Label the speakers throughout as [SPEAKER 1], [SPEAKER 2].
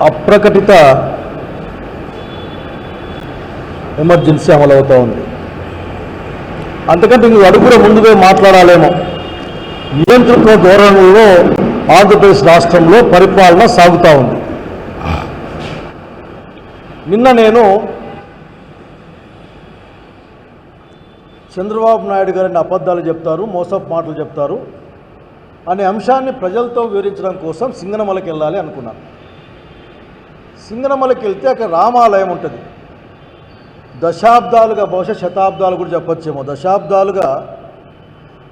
[SPEAKER 1] అప్రకటిత emergency అమలవుతూ ఉంది. అంతకంటే ఇంక అడుగులో ముందుగా మాట్లాడాలేమో. నియంతృత్వ ధోరణుల్లో ఆంధ్రప్రదేశ్ రాష్ట్రంలో పరిపాలన సాగుతూ ఉంది. నిన్న నేను చంద్రబాబు నాయుడు గారిని అబద్ధాలు చెప్తారు, మోసపు మాటలు చెప్తారు అనే అంశాన్ని ప్రజలతో వివరించడం కోసం సింగనమలకి వెళ్ళాలి అనుకున్నాను. సింగనమలకి వెళ్తే అక్కడ రామాలయం ఉంటుంది. దశాబ్దాలుగా, బహుశా శతాబ్దాలు కూడా చెప్పొచ్చేమో, దశాబ్దాలుగా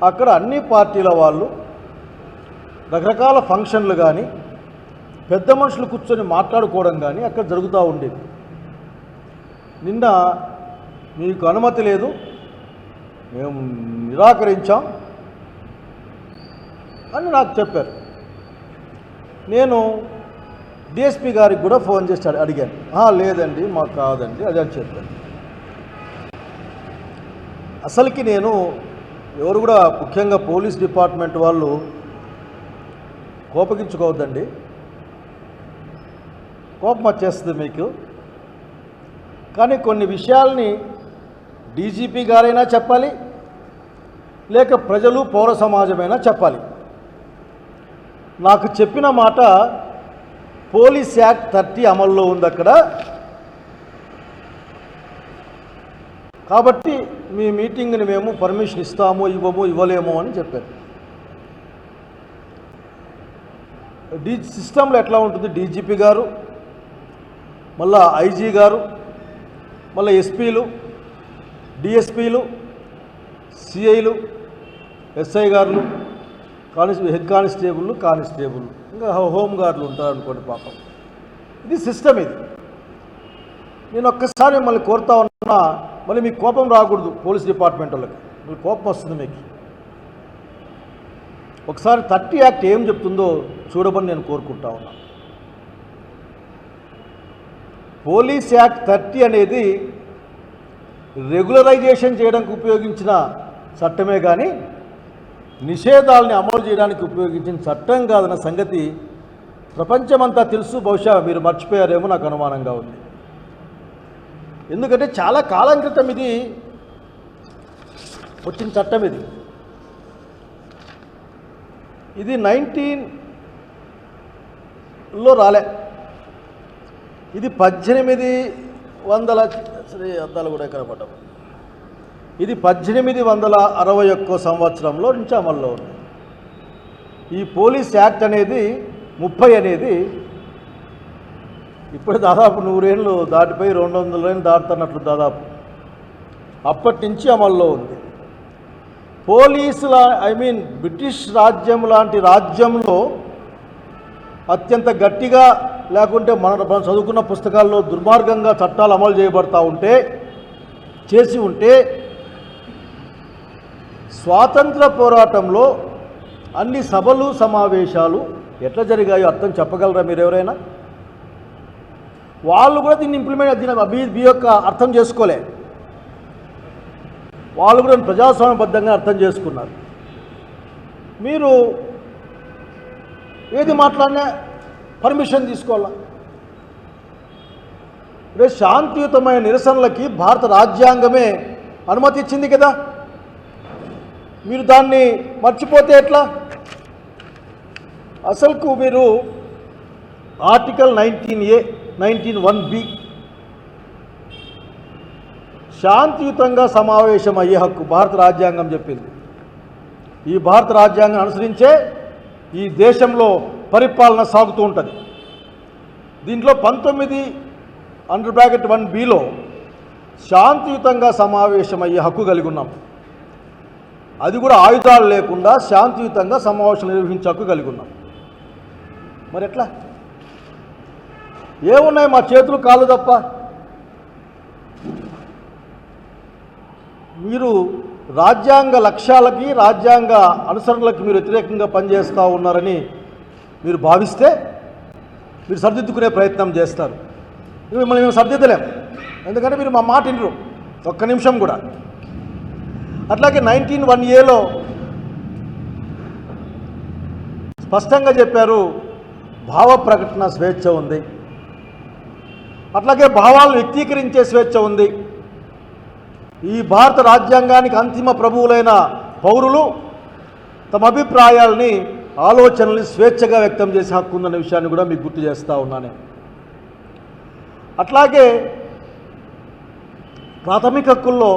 [SPEAKER 1] అక్కడ అన్ని పార్టీల వాళ్ళు రకరకాల ఫంక్షన్లు కానీ పెద్ద మనుషులు కూర్చొని మాట్లాడుకోవడం కానీ అక్కడ జరుగుతూ ఉండేది. నిన్న మీకు అనుమతి లేదు, మేము నిరాకరించాం అని నాకు చెప్పారు. నేను డిఎస్పీ గారికి కూడా ఫోన్ చేసి అడిగాను. లేదండి, మాకు కాదండి అదే అని చెప్పాను. అసలుకి నేను ఎవరు కూడా, ముఖ్యంగా పోలీస్ డిపార్ట్మెంట్ వాళ్ళు కోపగించుకోవద్దండి, కోపం వచ్చేస్తుంది మీకు. కానీ కొన్ని విషయాల్ని డీజీపీ గారైనా చెప్పాలి, లేక ప్రజలు పౌర సమాజమైనా చెప్పాలి. నాకు చెప్పిన మాట పోలీస్ యాక్ట్ 30 అమల్లో ఉంది అక్కడ, కాబట్టి మీ మీటింగ్ని మేము పర్మిషన్ ఇస్తాము, ఇవ్వలేము అని చెప్పారు. సిస్టంలో ఎట్లా ఉంటుంది, డీజీపీ గారు, మళ్ళా ఐజీ గారు, మళ్ళీ ఎస్పీలు, డిఎస్పీలు, సిఐలు, ఎస్ఐ గారులు, హెడ్ కానిస్టేబుల్, ఇంకా హోమ్ గార్డులు ఉంటారు అనుకోండి. పాపం ఇది సిస్టమ్. ఇది నేను ఒక్కసారి మళ్ళీ కోరుతా ఉన్నా, మళ్ళీ మీకు కోపం రాకూడదు. పోలీస్ డిపార్ట్మెంట్ వాళ్ళకి మళ్ళీ కోపం వస్తుంది మీకు. ఒకసారి 30 యాక్ట్ ఏం చెప్తుందో చూడమని నేను కోరుకుంటా ఉన్నా. పోలీస్ యాక్ట్ 30 అనేది రెగ్యులరైజేషన్ చేయడానికి ఉపయోగించిన చట్టమే కానీ నిషేధాలని అమలు చేయడానికి ఉపయోగించిన చట్టం కాదన్న సంగతి ప్రపంచమంతా తెలుసు. బహుశా మీరు మర్చిపోయారేమో నాకు అనుమానంగా ఉంది. ఎందుకంటే చాలా కాలం క్రితం ఇది వచ్చిన చట్టం. ఇది 19లో రాలే. ఇది 1800 అద్దాలు కూడా ఎక్కడ పడ్డాము. ఇది 1861 సంవత్సరంలో నుంచి అమల్లో ఉంది. ఈ పోలీస్ యాక్ట్ అనేది 30 అనేది ఇప్పుడు దాదాపు 100 ఏళ్ళు దాటిపోయి 200 ఏళ్ళు దాటుతున్నట్లు దాదాపు అప్పటి నుంచి అమల్లో ఉంది. బ్రిటిష్ రాజ్యం లాంటి రాజ్యంలో అత్యంత గట్టిగా, లేకుంటే మన చదువుకున్న పుస్తకాల్లో దుర్మార్గంగా చట్టాలు అమలు చేసి ఉంటే స్వాతంత్ర పోరాటంలో అన్ని సభలు సమావేశాలు ఎట్లా జరిగాయో అర్థం చెప్పగలరా మీరు ఎవరైనా? వాళ్ళు కూడా దీన్ని దీని యొక్క అర్థం చేసుకోలే. వాళ్ళు కూడా ప్రజాస్వామ్యబద్ధంగా అర్థం చేసుకున్నారు. మీరు ఏది మాట్లాడినా పర్మిషన్ తీసుకోవాలా? రేపు శాంతియుతమైన నిరసనలకి భారత రాజ్యాంగమే అనుమతి ఇచ్చింది కదా. మీరు దాన్ని మర్చిపోతే ఎట్లా? అసలుకు మీరు ఆర్టికల్ 19A, 19(1)B శాంతియుతంగా సమావేశం అయ్యే హక్కు భారత రాజ్యాంగం చెప్పింది. ఈ భారత రాజ్యాంగం అనుసరించే ఈ దేశంలో పరిపాలన సాగుతూ ఉంటుంది. దీంట్లో 19(1)Bలో శాంతియుతంగా సమావేశం అయ్యే హక్కు కలిగి ఉన్నాం. అది కూడా ఆయుధాలు లేకుండా శాంతియుతంగా సమావేశం నిర్వహించే హక్కు కలిగి ఉన్నాం. మరి ఎట్లా? ఏమున్నాయి మా చేతులు కాళ్ళు తప్ప? మీరు రాజ్యాంగ లక్ష్యాలకి, రాజ్యాంగ అనుసరణలకి మీరు వ్యతిరేకంగా పనిచేస్తూ ఉన్నారని మీరు భావిస్తే మీరు సరిదిద్దుకునే ప్రయత్నం చేస్తారు. మిమ్మల్ని మేము సరిదిద్దలేం, ఎందుకంటే మీరు మా మాట వినరు ఒక్క నిమిషం కూడా. అట్లాగే 19(1)Aలో స్పష్టంగా చెప్పారు, భావ ప్రకటన స్వేచ్ఛ ఉంది, అట్లాగే భావాలను వ్యక్తీకరించే స్వేచ్ఛ ఉంది. ఈ భారత రాజ్యాంగానికి అంతిమ ప్రభువులైన పౌరులు తమ అభిప్రాయాలని ఆలోచనల్ని స్వేచ్ఛగా వ్యక్తం చేసే హక్కు ఉందన్న విషయాన్ని కూడా మీకు గుర్తు చేస్తూ ఉన్నాను. అట్లాగే ప్రాథమిక హక్కుల్లో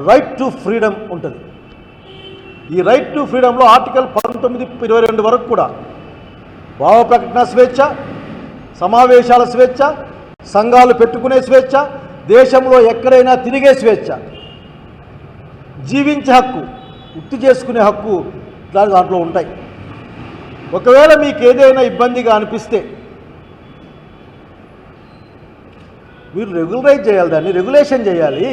[SPEAKER 1] రైట్ టు ఫ్రీడమ్ ఉంటుంది. ఈ రైట్ టు ఫ్రీడంలో ఆర్టికల్ 1922 వరకు కూడా భావ ప్రకటన స్వేచ్ఛ, సమావేశాల స్వేచ్ఛ, సంఘాలు పెట్టుకునే స్వేచ్ఛ, దేశంలో ఎక్కడైనా తిరిగే స్వేచ్ఛ, జీవించే హక్కు, వృత్తి చేసుకునే హక్కు దాంట్లో ఉంటాయి. ఒకవేళ మీకు ఏదైనా ఇబ్బందిగా అనిపిస్తే మీరు రెగ్యులరైజ్ చేయాలి, దాన్ని రెగ్యులేషన్ చేయాలి.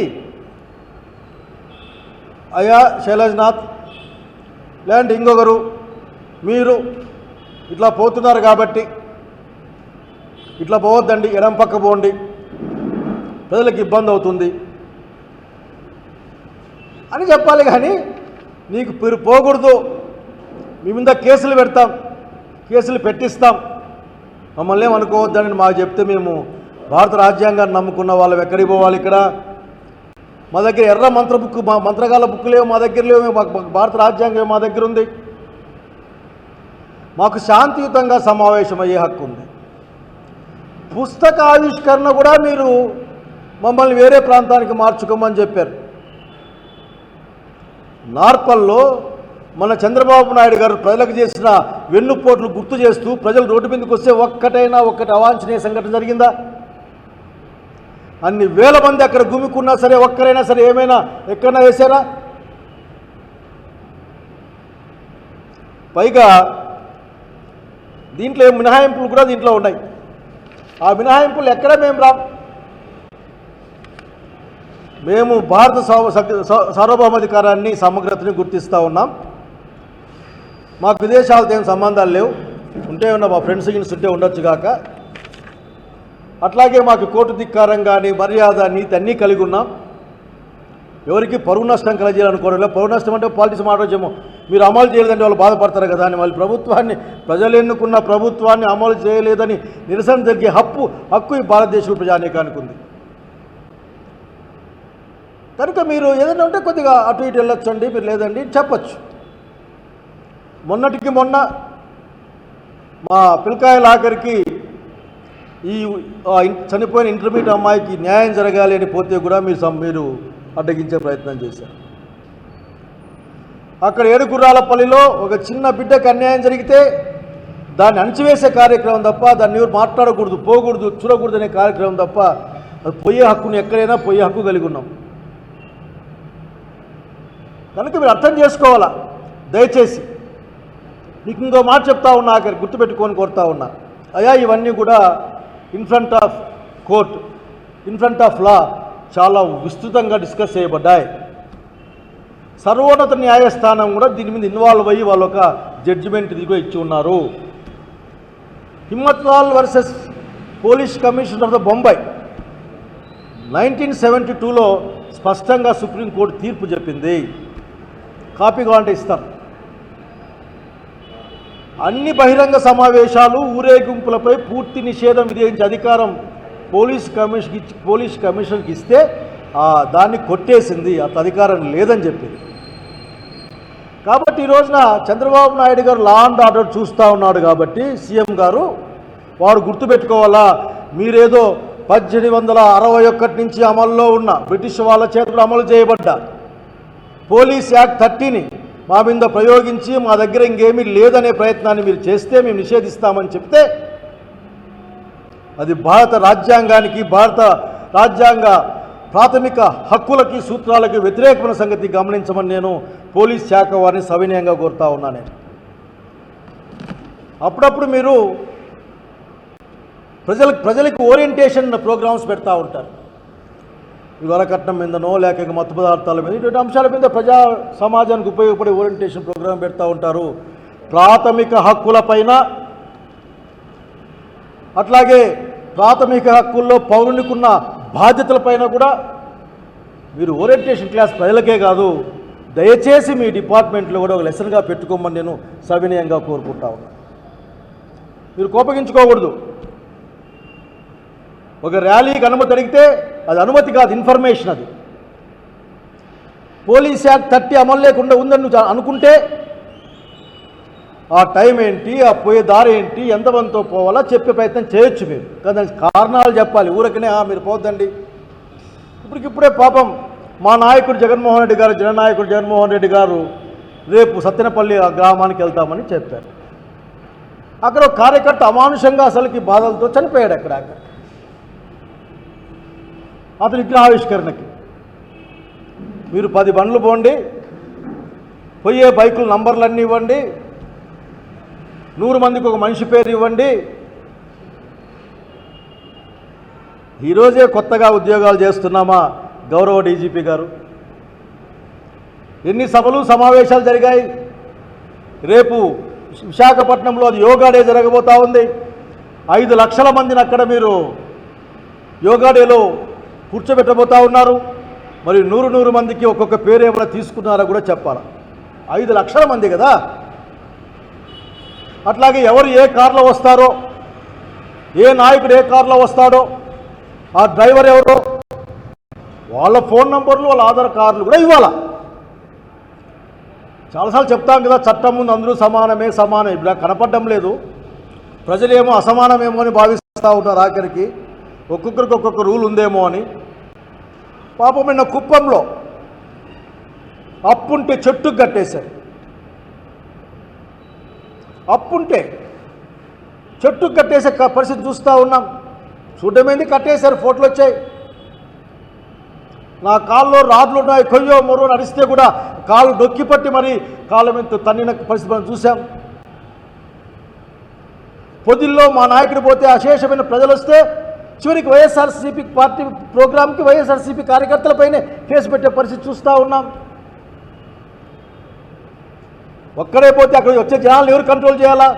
[SPEAKER 1] అయ్యా శైలజ్నాథ్ లేదంటే ఇంకొకరు మీరు ఇట్లా పోతున్నారు కాబట్టి ఇట్లా పోవద్దండి, ఎడం పక్క పోండి, ప్రజలకు ఇబ్బంది అవుతుంది అని చెప్పాలి. కానీ నీకు మీరు పోకూడదు, మీ మీద కేసులు పెడతాం, కేసులు పెట్టిస్తాం, మమ్మల్ని ఏమనుకోవద్దని మాకు చెప్తే మేము భారత రాజ్యాంగాన్ని నమ్ముకున్న వాళ్ళం ఎక్కడికి పోవాలి? ఇక్కడ మా దగ్గర ఎర్ర మంత్రగాల బుక్ లేవు, మా దగ్గర లేవు. భారత రాజ్యాంగం మా దగ్గర ఉంది. మాకు శాంతియుతంగా సమావేశం అయ్యే హక్కు ఉంది. పుస్తక ఆవిష్కరణ కూడా మీరు మమ్మల్ని వేరే ప్రాంతానికి మార్చుకోమని చెప్పారు. నార్పల్లో మన చంద్రబాబు నాయుడు గారు ప్రజలకు చేసిన వెన్నుపోట్లు గుర్తు చేస్తూ ప్రజలు రోడ్డు మీదకి వస్తే ఒక్కటి అవాంఛనీయ సంఘటన జరిగిందా? అన్ని వేల మంది అక్కడ గుమికున్నా సరే ఒక్కరైనా సరే ఏమైనా ఎక్కడైనా వేశారా? పైగా దీంట్లో మినహాయింపులు కూడా దీంట్లో ఉన్నాయి. ఆ మినహాయింపులు ఎక్కడ మేము భారత సార్వభౌమాధికారాన్ని, సమగ్రతని గుర్తిస్తూ ఉన్నాం. మాకు విదేశాలతో ఏం సంబంధాలు లేవు. ఉంటే ఉన్న మా ఫ్రెండ్స్ ఉంటే ఉండొచ్చు కాక. అట్లాగే మాకు కోర్టు ధిక్కారం కానీ మర్యాద, నీతి అన్నీ కలిగి ఉన్నాం. ఎవరికి పరువు నష్టం కలగజేయాలనుకోవడం. పరువు నష్టం అంటే పాలిటిక్స్ మాట్లాడేమో, మీరు అమలు చేయలేదంటే వాళ్ళు బాధపడతారు కదా అని. వాళ్ళు ప్రభుత్వాన్ని, ప్రజలు ఎన్నుకున్న ప్రభుత్వాన్ని అమలు చేయలేదని నిరసన జరిగే హక్కు ఈ భారతదేశంలో ప్రజానీకానికి ఉంది. కనుక మీరు ఏదైనా ఉంటే కొద్దిగా అటు ఇటు వెళ్ళొచ్చండి, మీరు లేదండి చెప్పచ్చు. మొన్నటికి మొన్న మా పిల్కాయల ఆఖరికి ఈ చనిపోయిన ఇంటర్మీడియట్ అమ్మాయికి న్యాయం జరగాలి అని పోతే కూడా మీరు అడ్డగించే ప్రయత్నం చేశారు. అక్కడ ఏడుగుర్రాలపల్లిలో ఒక చిన్న బిడ్డకు అన్యాయం జరిగితే దాన్ని అణచివేసే కార్యక్రమం తప్ప, దాన్ని ఎవరు మాట్లాడకూడదు, పోకూడదు, చూడకూడదు అనే కార్యక్రమం తప్ప అది పోయే హక్కును ఎక్కడైనా పోయే హక్కు కలిగి ఉన్నాం. కనుక మీరు అర్థం చేసుకోవాలా. దయచేసి మీకు ఇంకో మాట చెప్తా ఉన్నా, అక్కడ గుర్తుపెట్టుకొని కోరుతా ఉన్నా. అయ్యా ఇవన్నీ కూడా in front of court, in front of law చాలా విస్తృతంగా డిస్కస్ చేయబడ్డాయి. సర్వోన్నత న్యాయస్థానం కూడా దీని మీద ఇన్వాల్వ్ అయ్యి వాళ్ళు ఒక జడ్జిమెంట్ ఇదిగో ఇచ్చి ఉన్నారు. Himmatlal versus police commissioner of the Bombay 1972లో స్పష్టంగా సుప్రీంకోర్టు తీర్పు చెప్పింది. కాపీ కావాలంటే ఇస్తాను. అన్ని బహిరంగ సమావేశాలు, ఊరేగింపులపై పూర్తి నిషేధం విధించే అధికారం పోలీస్ కమిషన్కి ఇస్తే దాన్ని కొట్టేసింది. అట్లా అధికారం లేదని చెప్పింది. కాబట్టి ఈ రోజున చంద్రబాబు నాయుడు గారు లా అండ్ ఆర్డర్ చూస్తూ ఉన్నాడు కాబట్టి సీఎం గారు వారు గుర్తుపెట్టుకోవాలా, మీరేదో 1861 నుంచి అమల్లో ఉన్న బ్రిటిష్ వాళ్ళ చేతులు అమలు చేయబడ్డ పోలీస్ యాక్ట్ 30ని మా మీద ప్రయోగించి మా దగ్గర ఇంకేమీ లేదనే ప్రయత్నాన్ని మీరు చేస్తే మేము నిషేధిస్తామని చెప్తే అది భారత రాజ్యాంగానికి, భారత రాజ్యాంగ ప్రాథమిక హక్కులకి, సూత్రాలకి వ్యతిరేకమైన సంగతి గమనించమని నేను పోలీస్ శాఖ వారిని సవినయంగా కోరుతా ఉన్నాను. అప్పుడప్పుడు మీరు ప్రజలకు ఓరియంటేషన్ ప్రోగ్రామ్స్ పెడతా ఉంటారు. ఈ వరకట్నం మీదనో లేక మత్తు పదార్థాల మీద ఇటువంటి అంశాల మీద ప్రజా సమాజానికి ఉపయోగపడే ఓరియంటేషన్ ప్రోగ్రాం పెడతా ఉంటారు. ప్రాథమిక హక్కులపైన, అట్లాగే ప్రాథమిక హక్కుల్లో పౌరునికున్న బాధ్యతలపైన కూడా మీరు ఓరియంటేషన్ క్లాస్ ప్రజలకే కాదు, దయచేసి మీ డిపార్ట్మెంట్లో కూడా ఒక లెసన్గా పెట్టుకోమని నేను సవినయంగా కోరుకుంటా ఉన్నాను. మీరు కోపగించుకోకూడదు. ఒక ర్యాలీకి అనుమతి అడిగితే అది అనుమతి కాదు, ఇన్ఫర్మేషన్. అది పోలీస్ యాక్ట్ 30 అమలు లేకుండా ఉందని నువ్వు అనుకుంటే ఆ టైం ఏంటి, ఆ పోయే దారి ఏంటి, ఎంతమందితో పోవాలా చెప్పే ప్రయత్నం చేయొచ్చు మీరు. కానీ దానికి కారణాలు చెప్పాలి. ఊరకనే మీరు పోద్దండి. ఇప్పటికిప్పుడే పాపం మా నాయకుడు జగన్మోహన్ రెడ్డి గారు, జననాయకుడు జగన్మోహన్ రెడ్డి గారు రేపు సత్తెనపల్లి గ్రామానికి వెళ్తామని చెప్పారు. అక్కడ ఒక కార్యకర్త అమానుషంగా అసలుకి బాధలతో చనిపోయాడు. అక్కడ అతని విగ్రహావిష్కరణకి మీరు 10 బండ్లు పోండి, పోయే బైకుల నంబర్లన్నీ ఇవ్వండి, 100 మందికి ఒక మనిషి పేరు ఇవ్వండి. ఈరోజే కొత్తగా ఉద్యోగాలు చేస్తున్నామా గౌరవ డీజీపీ గారు? ఎన్ని సభలు సమావేశాలు జరిగాయి. రేపు విశాఖపట్నంలో అది యోగా డే జరగబోతా ఉంది. 5 లక్షల మందిని అక్కడ మీరు యోగా డేలో కూర్చోబెట్టబోతా ఉన్నారు. మరి 100 మందికి ఒక్కొక్క పేరు ఏమైనా తీసుకున్నారో కూడా చెప్పాలి. 5 లక్షల మంది కదా. అట్లాగే ఎవరు ఏ కార్లో వస్తారో, ఏ నాయకుడు ఏ కార్లో వస్తాడో, ఆ డ్రైవర్ ఎవరో, వాళ్ళ ఫోన్ నంబర్లు, వాళ్ళ ఆధార్ కార్డులు కూడా ఇవ్వాలా. చాలాసార్లు చెప్తాం కదా, చట్టం ముందు అందరూ సమానమే. ఇప్పుడు కనపడడం లేదు. ప్రజలేమో అసమానమేమో అని భావిస్తూ ఉంటారు. ఆఖరికి ఒక్కొక్కరికి ఒక్కొక్క రూల్ ఉందేమో అని. పాపం నిన్న కుప్పంలో అప్పుంటే చెట్టుకు కట్టేశారు. అప్పుంటే చెట్టుకు కట్టేసే పరిస్థితి చూస్తూ ఉన్నాం. చూడమేంది, కట్టేశారు, ఫోటోలు వచ్చాయి. నా కాళ్ళలో రాడ్లు ఉన్నాయి, కొయ్యో మొరో నడిస్తే కూడా కాళ్ళు డొక్కి పట్టి మరి కాళ్ళ మీద తన్నిన పరిస్థితి మనం చూసాం. పొదిల్లో మా నాయకుడు పోతే అశేషమైన ప్రజలు వస్తే చివరికి వైఎస్ఆర్సీపీ పార్టీ ప్రోగ్రాంకి వైఎస్ఆర్సీపీ కార్యకర్తలపైనే కేసు పెట్టే పరిస్థితి చూస్తూ ఉన్నాం. ఒక్కడే పోతే అక్కడికి వచ్చే జనాలను ఎవరు కంట్రోల్ చేయాలా?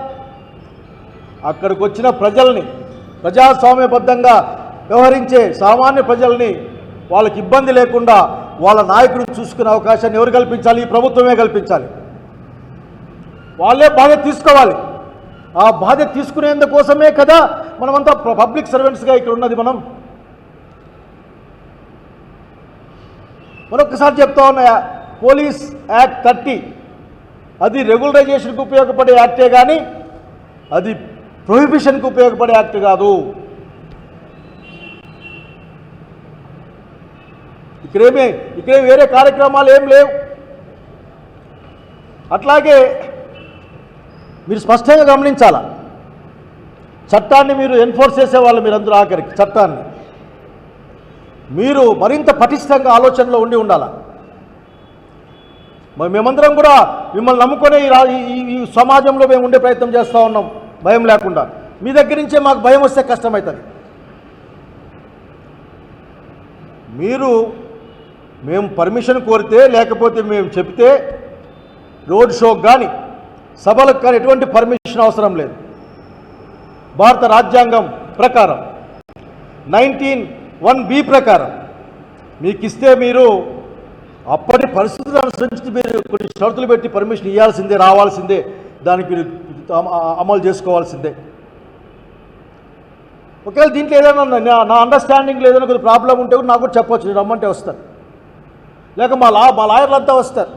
[SPEAKER 1] అక్కడికి వచ్చిన ప్రజల్ని, ప్రజాస్వామ్యబద్ధంగా వ్యవహరించే సామాన్య ప్రజల్ని వాళ్ళకి ఇబ్బంది లేకుండా వాళ్ళ నాయకుడిని చూసుకునే అవకాశాన్ని ఎవరు కల్పించాలి? ఈ ప్రభుత్వమే కల్పించాలి. వాళ్ళే బాధ్యత తీసుకోవాలి. ఆ బాధ్యత తీసుకునేందుకోసమే కదా మనమంతా పబ్లిక్ సర్వెంట్స్గా ఇక్కడ ఉన్నది. మరొకసారి చెప్తా ఉన్నాయా, పోలీస్ యాక్ట్ 30 అది రెగ్యులరైజేషన్కి ఉపయోగపడే యాక్టే కానీ అది ప్రొహిబిషన్కి ఉపయోగపడే యాక్ట్ కాదు. ఇక్కడేమి వేరే కార్యక్రమాలు ఏం లేవు. అట్లాగే మీరు స్పష్టంగా గమనించాలా, చట్టాన్ని మీరు ఎన్ఫోర్స్ చేసేవాళ్ళు మీరందరూ ఆఖరికి చట్టాన్ని మీరు మరింత పటిష్టంగా ఆలోచనలో ఉండాలి. మేమందరం కూడా మిమ్మల్ని నమ్ముకునే ఈ సమాజంలో మేము ఉండే ప్రయత్నం చేస్తూ ఉన్నాం భయం లేకుండా. మీ దగ్గర నుంచే మాకు భయం వస్తే కష్టమవుతుంది. మేము పర్మిషన్ కోరితే లేకపోతే మేము చెప్తే రోడ్ షోకి కానీ సభలకు కానీ ఎటువంటి పర్మిషన్ అవసరం లేదు. భారత రాజ్యాంగం ప్రకారం 19(1)(b) ప్రకారం మీకు ఇస్తే మీరు అప్పటి పరిస్థితులను అనుసరించి మీరు కొన్ని షరతులు పెట్టి పర్మిషన్ ఇవ్వాల్సిందే, రావాల్సిందే, దానికి మీరు అమలు చేసుకోవాల్సిందే. ఒకవేళ దీంట్లో ఏదైనా నా అండర్స్టాండింగ్ లేదని కొద్దిగా ప్రాబ్లం ఉంటే కూడా నాకు కూడా చెప్పొచ్చు, నేను రమ్మంటే వస్తాను, లేక మా లాయర్లు అంతా వస్తారు.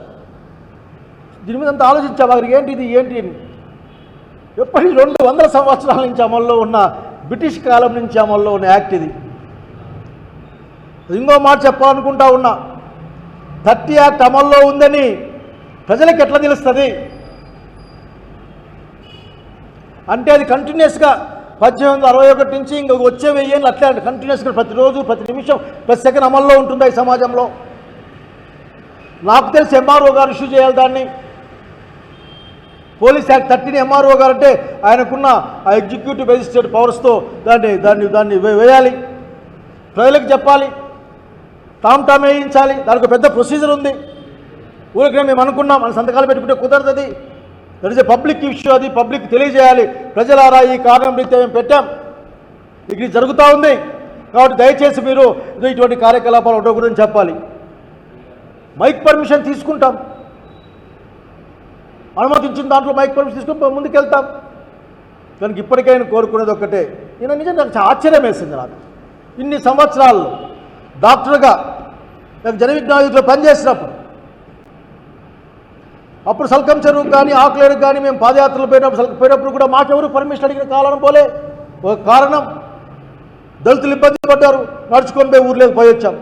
[SPEAKER 1] దీని మీద అంతా ఆలోచించాము. అక్కడికి ఏంటి ఎప్పటికీ 200 సంవత్సరాల నుంచి అమల్లో ఉన్న, బ్రిటిష్ కాలం నుంచి అమల్లో ఉన్న యాక్ట్ ఇది. ఇంకో మాట చెప్పాలనుకుంటా ఉన్నా, 30 యాక్ట్ అమల్లో ఉందని ప్రజలకు ఎట్లా తెలుస్తుంది అంటే అది కంటిన్యూస్గా 1861 నుంచి ఇంక వచ్చే 1000 ఏళ్ళు అట్లే కంటిన్యూస్గా ప్రతిరోజు, ప్రతి నిమిషం, ప్రతి సెకండ్ అమల్లో ఉంటుందా ఈ సమాజంలో? నాకు తెలిసి ఎంఆర్ఓ గారు ఇష్యూ చేయాలి దాన్ని. పోలీస్ యాక్ట్ 30ని ఎంఆర్ఓ గారు అంటే ఆయనకున్న ఆ ఎగ్జిక్యూటివ్ మెజిస్ట్రేట్ పవర్స్తో దాన్ని వేయాలి, ప్రజలకు చెప్పాలి, టామ్ వేయించాలి. దానికి పెద్ద ప్రొసీజర్ ఉంది. ఊరికే మేము అనుకున్నాం మన సంతకాలు పెట్టుకుంటే కుదరదు. That is a public issue. అది పబ్లిక్ తెలియజేయాలి. ప్రజలారా ఈ కారణం రీత్యా మేము పెట్టాం, ఇది జరుగుతూ ఉంది కాబట్టి దయచేసి మీరు ఇటువంటి కార్యకలాపాలు ఉండకూడదని చెప్పాలి. మైక్ పర్మిషన్ తీసుకుంటాం, అనుమతించిన దాంట్లో మైక్ పర్మిషన్ తీసుకుని ముందుకెళ్తాం. దానికి ఇప్పటికైనా కోరుకునేది ఒక్కటే. నేను నిజంగా నాకు ఆశ్చర్యం వేసింది. నాకు ఇన్ని సంవత్సరాల్లో డాక్టర్గా జన విజ్ఞానంలో పనిచేసినప్పుడు అప్పుడు సల్కం చెరువుకు కానీ ఆకులేరుకు కానీ మేము పాదయాత్రలు పోయినప్పుడు కూడా మాకెవరు పర్మిషన్ అడిగిన కాలం పోలే. ఒక కారణం, దళితులు ఇబ్బంది పడ్డారు, నడుచుకొని పోయి ఊర్లోకి పోయి వచ్చాం.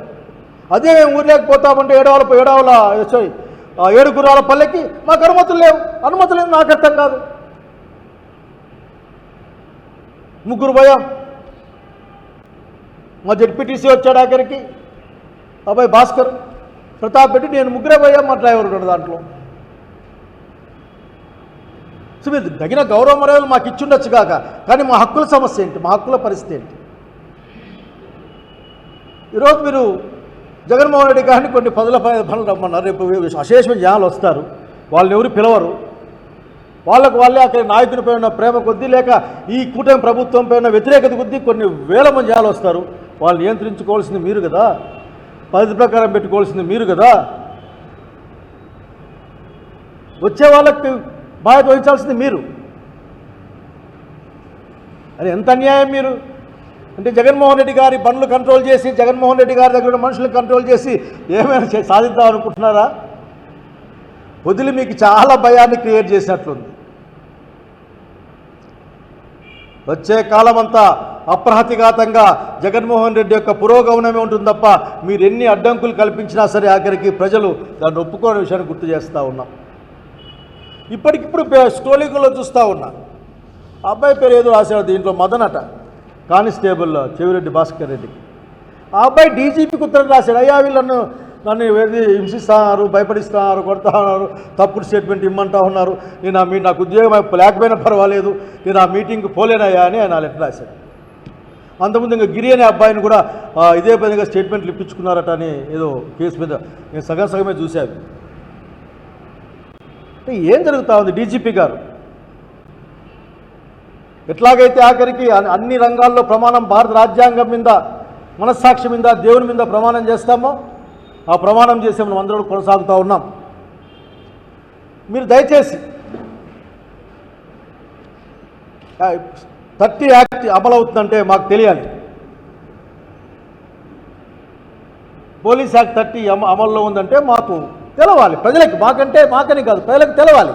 [SPEAKER 1] అదే మేము ఊర్లోకి పోతామంటే ఏడు గుర్రాల పల్లెకి మాకు అనుమతులు లేవు. నాకు అర్థం కాదు. ముగ్గురు పోయాం. మా జెడ్పీటీసీ వచ్చాడు ఆఖరికి, అబ్బాయి భాస్కర్, ప్రతాప్ రెడ్డి, నేను ముగ్గురే పోయాం. మా డ్రైవర్ ఉన్నాడు దాంట్లో. సో మీరు తగిన గౌరవ మర్యాదలు మాకు ఇచ్చుండొచ్చు కాక, కానీ మా హక్కుల సమస్య ఏంటి, మా హక్కుల పరిస్థితి ఏంటి? ఈరోజు మీరు జగన్మోహన్ రెడ్డి గారిని కొన్ని పనులు రమ్మన్నారు. రేపు అశేషమైన జనాలు వస్తారు, వాళ్ళని ఎవరు పిలవరు. వాళ్ళే అక్కడ నాయకుని పైన ప్రేమ కొద్దీ లేక ఈ కూటమి ప్రభుత్వం పైన వ్యతిరేకత కొద్దీ కొన్ని వేల మంది జనాలు వస్తారు. వాళ్ళు నియంత్రించుకోవాల్సింది మీరు కదా, పద్ధతి ప్రకారం పెట్టుకోవాల్సింది మీరు కదా. వచ్చే వాళ్ళకి బాధ్యత వహించాల్సింది మీరు. అది ఎంత అన్యాయం మీరు అంటే, జగన్మోహన్ రెడ్డి గారి బండ్లు కంట్రోల్ చేసి, జగన్మోహన్ రెడ్డి గారి దగ్గర మనుషులను కంట్రోల్ చేసి ఏమైనా సాధిద్దాం అనుకుంటున్నారా? వదిలి మీకు చాలా భయాన్ని క్రియేట్ చేసినట్లుంది. వచ్చే కాలం అంతా అప్రహతిఘాతంగా జగన్మోహన్ రెడ్డి యొక్క పురోగమనమే ఉంటుంది తప్ప మీరు ఎన్ని అడ్డంకులు కల్పించినా సరే ఆఖరికి ప్రజలు దాన్ని ఒప్పుకోని విషయాన్ని గుర్తు చేస్తూ ఉన్నాం. ఇప్పటికిప్పుడు స్టోలింగ్లో చూస్తూ ఉన్నా, అబ్బాయి పేరు ఏదో రాశాడు దీంట్లో, మదనట, కానిస్టేబుల్ చెవిరెడ్డి భాస్కర్ రెడ్డికి. ఆ అబ్బాయి డీజీపీకి ఉత్తరం రాశాడు, అయ్యా వీళ్ళను నన్ను ఏది హింసిస్తున్నారు, భయపడిస్తున్నారు, కొడతా ఉన్నారు, తప్పుడు స్టేట్మెంట్ ఇమ్మంటా ఉన్నారు, నేను నాకు ఉద్యోగం లేకపోయినా పర్వాలేదు, నేను ఆ మీటింగ్కి పోలేనయ్యా అని ఆయన లెటర్ రాశాడు. అంతకుముందు ఇంకా గిరి అనే అబ్బాయిని కూడా ఇదే విధంగా స్టేట్మెంట్లు ఇప్పించుకున్నారట అని ఏదో కేసు మీద నేను సగమే చూశాను. ఏం జరుగుతూ ఉంది? డీజీపీ గారు ఎట్లాగైతే ఆఖరికి అన్ని రంగాల్లో ప్రమాణం భారత రాజ్యాంగం మీద, మనస్సాక్షి మీద, దేవుని మీద ప్రమాణం చేస్తామో ఆ ప్రమాణం చేసే మనం అందరూ కొనసాగుతూ ఉన్నాం. మీరు దయచేసి 30 యాక్ట్ అమలవుతుందంటే మాకు తెలియాలి. పోలీస్ యాక్ట్ 30 అమల్లో ఉందంటే మాకు తెలవాలి, ప్రజలకు, మాకని కాదు, ప్రజలకు తెలవాలి.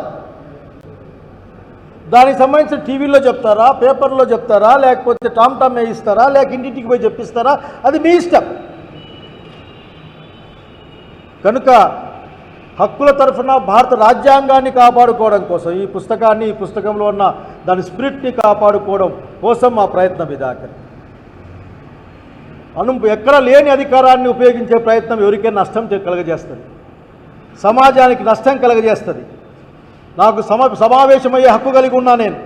[SPEAKER 1] దానికి సంబంధించిన టీవీలో చెప్తారా, పేపర్లో చెప్తారా, లేకపోతే టామ్ వేయిస్తారా, లేక ఇంటింటికి పోయి చెప్పిస్తారా, అది మీ ఇష్టం. కనుక హక్కుల తరఫున భారత రాజ్యాంగాన్ని కాపాడుకోవడం కోసం ఈ పుస్తకంలో ఉన్న దాని స్పిరిట్ని కాపాడుకోవడం కోసం మా ప్రయత్నం ఇదాకరి. ఎక్కడ లేని అధికారాన్ని ఉపయోగించే ప్రయత్నం ఎవరికైనా నష్టం కలగజేస్తుంది, సమాజానికి నష్టం కలగజేస్తుంది. నాకు సమావేశమయ్యే హక్కు కలిగి ఉన్నా నేను.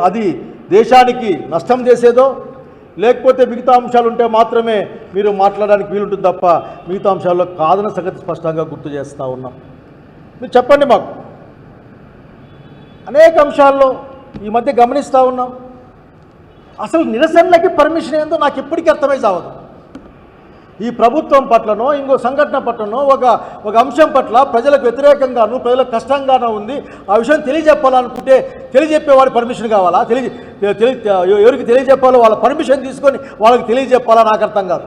[SPEAKER 1] అది దేశానికి నష్టం చేసేదో లేకపోతే మిగతా అంశాలు ఉంటే మాత్రమే మీరు మాట్లాడడానికి వీలుంటుంది తప్ప మిగతా అంశాల్లో కాదన్న సంగతి స్పష్టంగా గుర్తు చేస్తూ ఉన్నాం. మీరు చెప్పండి మాకు. అనేక అంశాల్లో ఈ మధ్య గమనిస్తూ ఉన్నాం. అసలు నిరసనలకి పర్మిషన్ ఏందో నాకు ఇప్పటికీ అర్థమై సావదు. ఈ ప్రభుత్వం పట్లనో ఇంకో సంఘటన పట్లనో ఒక అంశం పట్ల ప్రజలకు వ్యతిరేకంగాను ప్రజలకు కష్టంగానో ఉంది, ఆ విషయం తెలియజెప్పాలనుకుంటే తెలియజెప్పేవాడి పర్మిషన్ కావాలా? ఎవరికి తెలియజెప్పాలో వాళ్ళ పర్మిషన్ తీసుకొని వాళ్ళకి తెలియజెప్పాలా? నాకు అర్థం కాదు.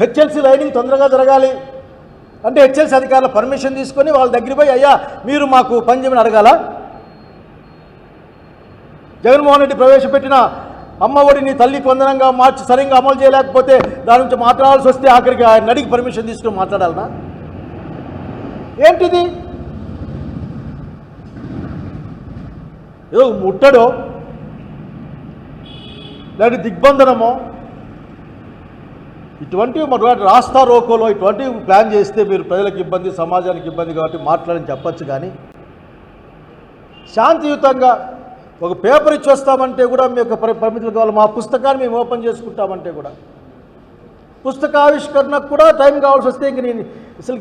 [SPEAKER 1] హెచ్ఎల్సీ లైనింగ్ తొందరగా జరగాలి అంటే హెచ్ఎల్సీ అధికారుల పర్మిషన్ తీసుకొని వాళ్ళ దగ్గర పోయి అయ్యా మీరు మాకు పని చేయమని అడగాల? జగన్మోహన్ రెడ్డి ప్రవేశపెట్టిన అమ్మ ఒడిని తల్లికి వందనంగా మార్చి సరిగ్గా అమలు చేయలేకపోతే దాని నుంచి మాట్లాడాల్సి వస్తే ఆఖరికి ఆయన అడిగి పర్మిషన్ తీసుకుని మాట్లాడాలనా? ఏంటిది? ఏదో ముట్టడో లేకపోతే దిగ్బంధనమో ఇటువంటివి మన రాస్తా రోకోలో ఇటువంటివి ప్లాన్ చేస్తే మీరు ప్రజలకు ఇబ్బంది, సమాజానికి ఇబ్బంది కాబట్టి మాట్లాడని చెప్పచ్చు. కానీ శాంతియుతంగా ఒక పేపర్ ఇచ్చి వస్తామంటే కూడా మీ యొక్క పరిమితులు కావాలి. మా పుస్తకాన్ని మేము ఓపెన్ చేసుకుంటామంటే కూడా పుస్తకావిష్కరణకు కూడా టైం కావాల్సి వస్తే ఇంక నేను అసలు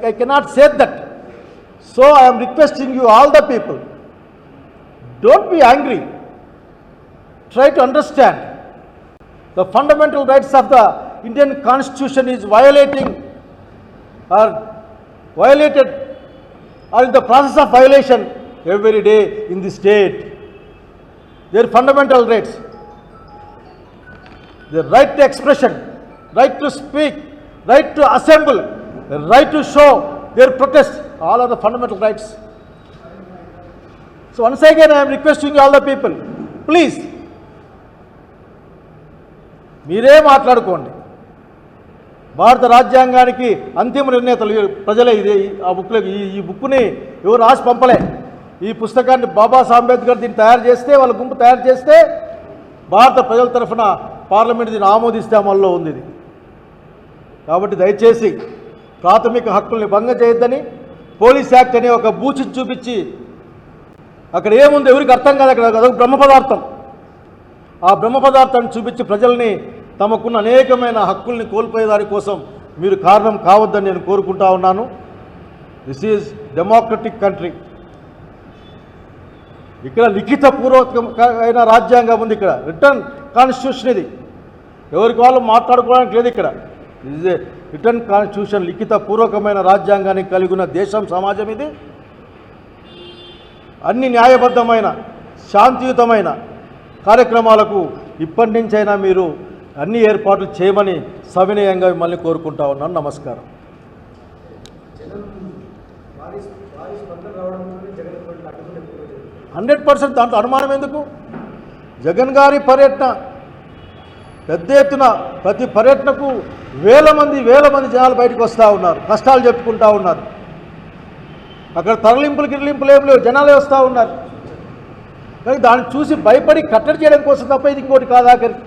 [SPEAKER 1] I cannot say that. So I'm requesting you all the people, don't be angry, try to understand the fundamental rights of the Indian Constitution is violated or in the process of violation every day in the state. Their fundamental rights, the right to expression, right to speak, right to assemble, the right to show their protest, all are the fundamental rights. So once again I am requesting all the people, please, మీరే మాట్లాడుకోండి. భారత రాజ్యాంగానికి అంతిమ నిర్ణేతలు ప్రజలే. ఇది ఆ బుక్లో ఈ బుక్ని ఎవరు రాసి పంపలే. ఈ పుస్తకాన్ని బాబాసాహెబ్ అంబేద్కర్ దీన్ని తయారు చేస్తే, వాళ్ళ గుంపు తయారు చేస్తే, భారత ప్రజల తరఫున పార్లమెంట్ దీన్ని ఆమోదిస్తే అమల్లో ఉంది ఇది. కాబట్టి దయచేసి ప్రాథమిక హక్కుల్ని భంగం చేయొద్దని పోలీస్ యాక్ట్ అనే ఒక బూచిని చూపించి అక్కడ ఏముంది ఎవరికి అర్థం కాదు. అక్కడ అదొక బ్రహ్మ పదార్థం. ఆ బ్రహ్మ పదార్థాన్ని చూపించి ప్రజల్ని తమకున్న అనేకమైన హక్కుల్ని కోల్పోయేదాని కోసం మీరు కారణం కావద్దని నేను కోరుకుంటా ఉన్నాను. This is democratic country. ఇక్కడ లిఖిత పూర్వకమైన రాజ్యాంగం ఉంది. ఇక్కడ రిటర్న్ కాన్స్టిట్యూషన్. ఇది ఎవరికి వాళ్ళు మాట్లాడుకోవడానికి లేదు. ఇక్కడ ఇది రిటర్న్ కాన్స్టిట్యూషన్, లిఖిత పూర్వకమైన రాజ్యాంగాన్ని కలిగి ఉన్న దేశం, సమాజం ఇది. అన్ని న్యాయబద్ధమైన శాంతియుతమైన కార్యక్రమాలకు ఇప్పటి నుంచైనా మీరు అన్ని ఏర్పాట్లు చేయమని సవినయంగా మిమ్మల్ని కోరుకుంటా ఉన్నాను. నమస్కారం. 100% దాంట్లో అనుమానం ఎందుకు? జగన్ గారి పర్యటన పెద్ద ఎత్తున, ప్రతి పర్యటనకు వేల మంది జనాలు బయటకు వస్తూ ఉన్నారు, కష్టాలు చెప్పుకుంటూ ఉన్నారు. అక్కడ తరలింపులు ఏం లేవు, జనాలే వస్తూ ఉన్నారు. కానీ దాన్ని చూసి భయపడి కట్టడి చేయడం కోసం తప్ప ఇది ఇంకోటి కాదు ఆఖరికి.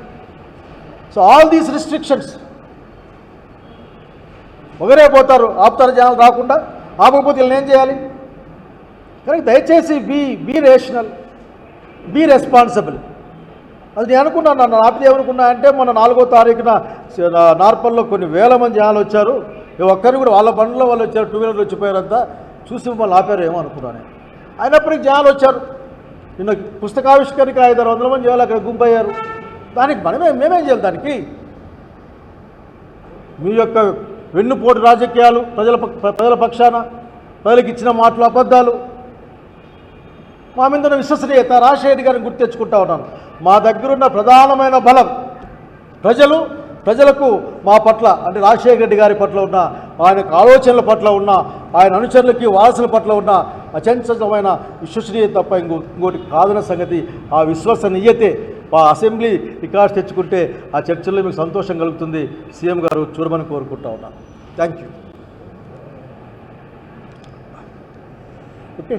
[SPEAKER 1] సో ఆల్ దీస్ రిస్ట్రిక్షన్స్ ఒకరే పోతారు, ఆపుతారు జనాలు రాకుండా. ఆపకపోతే వీళ్ళని ఏం చేయాలి? కానీ దయచేసి బీ రేషనల్, బీ రెస్పాన్సిబుల్. అది నేను అనుకున్నాను. నన్ను ఆపితే ఏమనుకున్నా అంటే, మొన్న 4వ తారీఖున నార్పల్లో కొన్ని వేల మంది జనాలు వచ్చారు. ఒక్కరిని కూడా వాళ్ళ బండ్లో వాళ్ళు వచ్చారు, 2 వీలర్లు వచ్చిపోయారంతా. చూసి మమ్మల్ని ఆపారు ఏమో అనుకున్నాను. అయినప్పటికీ జనాలు వచ్చారు. నిన్న పుస్తకావిష్కరణకి 500-600 మంది జనాలు అక్కడ గుంపయ్యారు. దానికి మేమేం చేయాలి? దానికి మీ యొక్క వెన్నుపోటు రాజకీయాలు, ప్రజల పక్షాన ప్రజలకు ఇచ్చిన మాటలు అబద్ధాలు, మా మీద ఉన్న విశ్వసనీయత, రాజశేఖర్ గారిని గుర్తు తెచ్చుకుంటా ఉన్నాను. మా దగ్గరున్న ప్రధానమైన బలం ప్రజలకు మా పట్ల, అంటే రాజశేఖర రెడ్డి గారి పట్ల ఉన్న ఆయన ఆలోచనల పట్ల ఉన్న, ఆయన అనుచరులకి వారసుల పట్ల ఉన్న అచంచలమైన విశ్వసనీయత తప్ప ఇంకోటి కాదన్న సంగతి. ఆ విశ్వసనీయతే ఆ అసెంబ్లీ రికార్డ్స్ తెచ్చుకుంటే ఆ చర్చల్లో మీకు సంతోషం కలుగుతుంది. సీఎం గారు చూడమని కోరుకుంటా ఉన్నాను. Thank you. ఓకే.